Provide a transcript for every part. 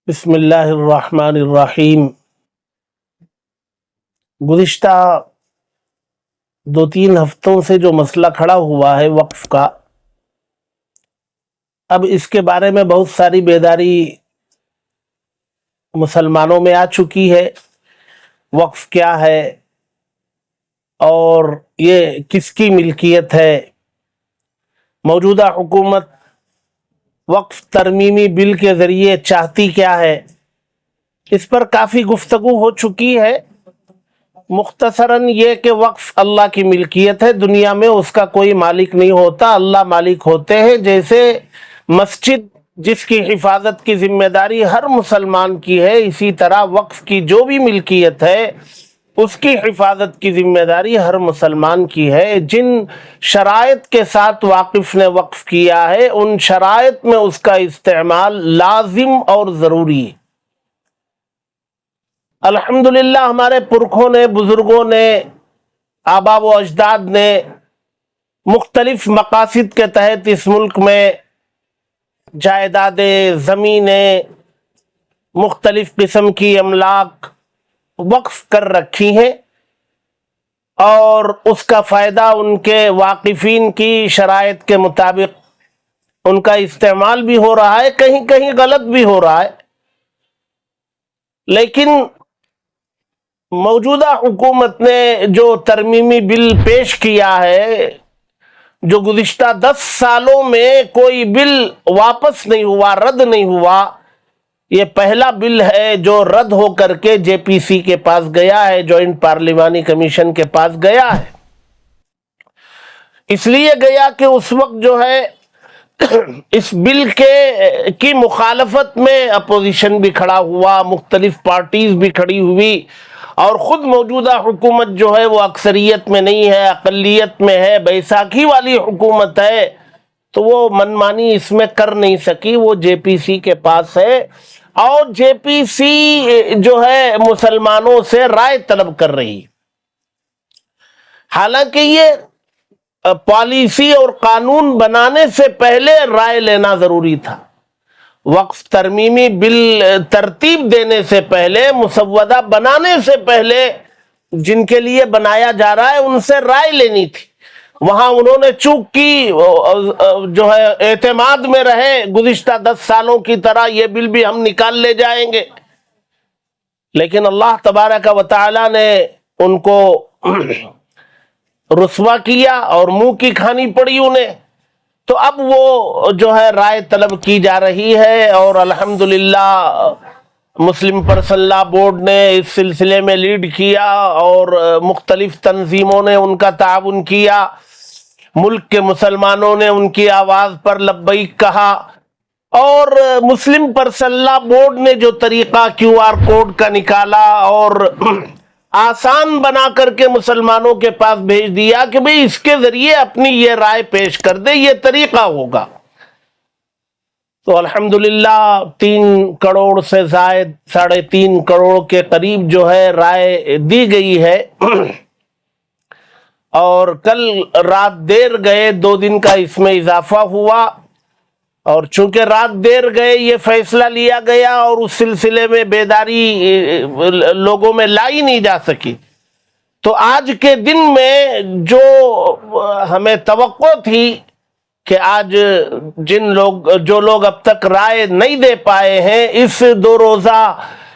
بسم اللہ الرحمن الرحیم۔ گزشتہ 2-3 ہفتوں سے جو مسئلہ کھڑا ہوا ہے وقف کا، اب اس کے بارے میں بہت ساری بیداری مسلمانوں میں آ چکی ہے۔ وقف کیا ہے اور یہ کس کی ملکیت ہے؟ موجودہ حکومت وقف ترمیمی بل کے ذریعے چاہتی کیا ہے؟ اس پر کافی گفتگو ہو چکی ہے۔ مختصراً یہ کہ وقف اللہ کی ملکیت ہے، دنیا میں اس کا کوئی مالک نہیں ہوتا، اللہ مالک ہوتے ہیں۔ جیسے مسجد جس کی حفاظت کی ذمہ داری ہر مسلمان کی ہے، اسی طرح وقف کی جو بھی ملکیت ہے اس کی حفاظت کی ذمہ داری ہر مسلمان کی ہے۔ جن شرائط کے ساتھ واقف نے وقف کیا ہے، ان شرائط میں اس کا استعمال لازم اور ضروری ہے۔ الحمدللہ ہمارے پرکھوں نے، بزرگوں نے، آبا و اجداد نے مختلف مقاصد کے تحت اس ملک میں جائیدادیں، زمینیں، مختلف قسم کی املاک وقف کر رکھی ہیں، اور اس کا فائدہ ان کے واقفین کی شرائط کے مطابق ان کا استعمال بھی ہو رہا ہے، کہیں کہیں غلط بھی ہو رہا ہے۔ لیکن موجودہ حکومت نے جو ترمیمی بل پیش کیا ہے، جو گزشتہ 10 سالوں میں کوئی بل واپس نہیں ہوا، رد نہیں ہوا، یہ پہلا بل ہے جو رد ہو کر کے جے پی سی کے پاس گیا ہے، جوائنٹ پارلیمانی کمیشن کے پاس گیا ہے۔ اس لیے گیا کہ اس وقت جو ہے اس بل کی مخالفت میں اپوزیشن بھی کھڑا ہوا، مختلف پارٹیز بھی کھڑی ہوئی، اور خود موجودہ حکومت جو ہے وہ اکثریت میں نہیں ہے، اقلیت میں ہے، بیساکھی والی حکومت ہے، تو وہ منمانی اس میں کر نہیں سکی، وہ جے پی سی کے پاس ہے، اور جے پی سی جو ہے مسلمانوں سے رائے طلب کر رہی۔ حالانکہ یہ پالیسی اور قانون بنانے سے پہلے رائے لینا ضروری تھا۔ وقف ترمیمی بل ترتیب دینے سے پہلے، مسودہ بنانے سے پہلے جن کے لیے بنایا جا رہا ہے ان سے رائے لینی تھی۔ وہاں انہوں نے چوک کی، جو ہے اعتماد میں رہے گزشتہ 10 سالوں کی طرح یہ بل بھی ہم نکال لے جائیں گے، لیکن اللہ تبارک و تعالی نے ان کو رسوا کیا اور منہ کی کھانی پڑی انہیں۔ تو اب وہ جو ہے رائے طلب کی جا رہی ہے، اور الحمدللہ مسلم پرسنل لا بورڈ نے اس سلسلے میں لیڈ کیا، اور مختلف تنظیموں نے ان کا تعاون کیا، ملک کے مسلمانوں نے ان کی آواز پر لبیک کہا، اور مسلم پرسنل لا بورڈ نے جو طریقہ کیو آر کوڈ کا نکالا اور آسان بنا کر کے مسلمانوں کے پاس بھیج دیا کہ بھئی اس کے ذریعے اپنی یہ رائے پیش کر دے، یہ طریقہ ہوگا، تو الحمدللہ 3 کروڑ سے زائد، 3.5 کروڑ کے قریب جو ہے رائے دی گئی ہے۔ اور کل رات دیر گئے، 2 دن کا اس میں اضافہ ہوا، اور چونکہ رات دیر گئے یہ فیصلہ لیا گیا، اور اس سلسلے میں بیداری لوگوں میں لائی نہیں جا سکی، تو آج کے دن میں جو ہمیں توقع تھی کہ آج جو لوگ اب تک رائے نہیں دے پائے ہیں، اس 2 روزہ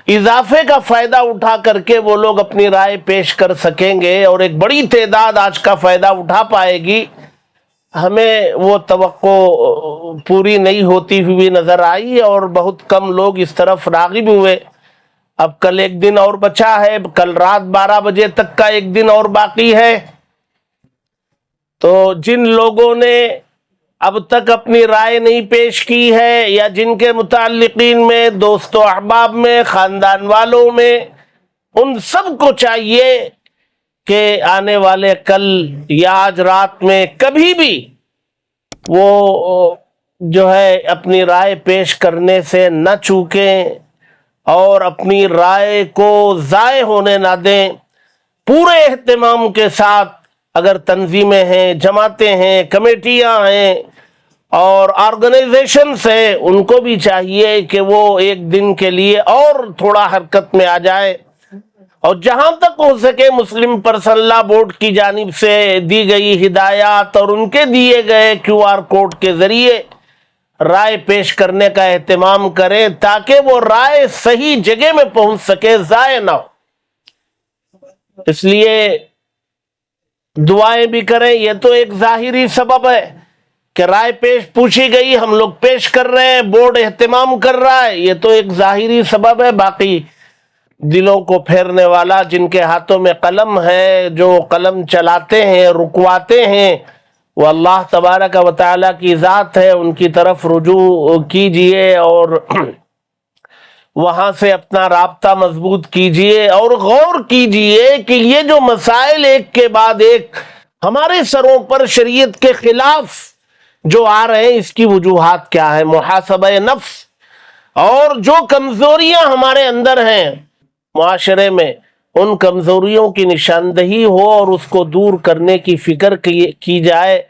اضافے کا فائدہ اٹھا کر کے وہ لوگ اپنی رائے پیش کر سکیں گے، اور ایک بڑی تعداد آج کا فائدہ اٹھا پائے گی، ہمیں وہ توقع پوری نہیں ہوتی ہوئی نظر آئی، اور بہت کم لوگ اس طرف راغب ہوئے۔ اب کل 1 دن اور بچا ہے، کل رات 12 بجے تک کا 1 دن اور باقی ہے، تو جن لوگوں نے اب تک اپنی رائے نہیں پیش کی ہے، یا جن کے متعلقین میں، دوست و احباب میں، خاندان والوں میں، ان سب کو چاہیے کہ آنے والے کل یا آج رات میں کبھی بھی وہ جو ہے اپنی رائے پیش کرنے سے نہ چوکیں، اور اپنی رائے کو ضائع ہونے نہ دیں۔ پورے اہتمام کے ساتھ، اگر تنظیمیں ہیں، جماعتیں ہیں، کمیٹیاں ہیں، اور آرگنائزیشنز ہیں ان کو بھی چاہیے کہ وہ ایک دن کے لیے اور تھوڑا حرکت میں آ جائے، اور جہاں تک ہو سکے مسلم پرسنل لا بورڈ کی جانب سے دی گئی ہدایات اور ان کے دیے گئے QR کوڈ کے ذریعے رائے پیش کرنے کا اہتمام کریں، تاکہ وہ رائے صحیح جگہ میں پہنچ سکے، ضائع نہ ہو۔ اس لیے دعائیں بھی کریں۔ یہ تو ایک ظاہری سبب ہے کہ رائے پوچھی گئی، ہم لوگ پیش کر رہے ہیں، بورڈ اہتمام کر رہا ہے، یہ تو ایک ظاہری سبب ہے۔ باقی دلوں کو پھیرنے والا، جن کے ہاتھوں میں قلم ہے، جو قلم چلاتے ہیں، رکواتے ہیں، وہ اللہ تبارک و تعالیٰ کی ذات ہے، ان کی طرف رجوع کیجئے اور وہاں سے اپنا رابطہ مضبوط کیجئے، اور غور کیجئے کہ یہ جو مسائل ایک کے بعد ایک ہمارے سروں پر شریعت کے خلاف جو آ رہے ہیں، اس کی وجوہات کیا ہے۔ محاسبہ نفس، اور جو کمزوریاں ہمارے اندر ہیں معاشرے میں، ان کمزوریوں کی نشاندہی ہو اور اس کو دور کرنے کی فکر کی جائے،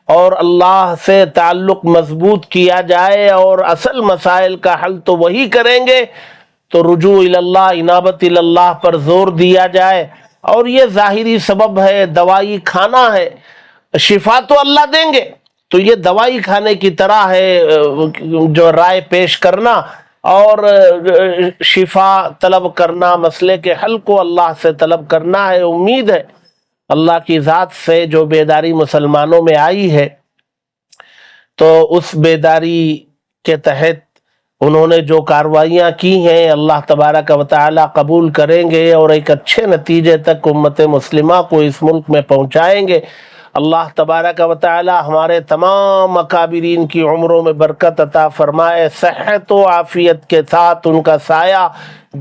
اور اللہ سے تعلق مضبوط کیا جائے، اور اصل مسائل کا حل تو وہی کریں گے، تو رجوع اللہ، انابت اللہ پر زور دیا جائے۔ اور یہ ظاہری سبب ہے، دوائی کھانا ہے، شفا تو اللہ دیں گے، تو یہ دوائی کھانے کی طرح ہے جو رائے پیش کرنا اور شفا طلب کرنا، مسئلے کے حل کو اللہ سے طلب کرنا ہے۔ امید ہے اللہ کی ذات سے جو بیداری مسلمانوں میں آئی ہے، تو اس بیداری کے تحت انہوں نے جو کاروائیاں کی ہیں، اللہ تبارک و تعالی قبول کریں گے اور ایک اچھے نتیجے تک امت مسلمہ کو اس ملک میں پہنچائیں گے۔ اللہ تبارک و تعالی ہمارے تمام اکابرین کی عمروں میں برکت عطا فرمائے، صحت و عافیت کے ساتھ ان کا سایہ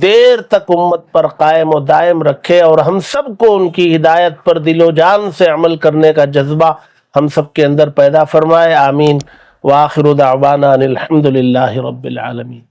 دیر تک امت پر قائم و دائم رکھے، اور ہم سب کو ان کی ہدایت پر دل و جان سے عمل کرنے کا جذبہ ہم سب کے اندر پیدا فرمائے۔ آمین۔ وآخر دعوانا ان الحمد للہ رب العالمین۔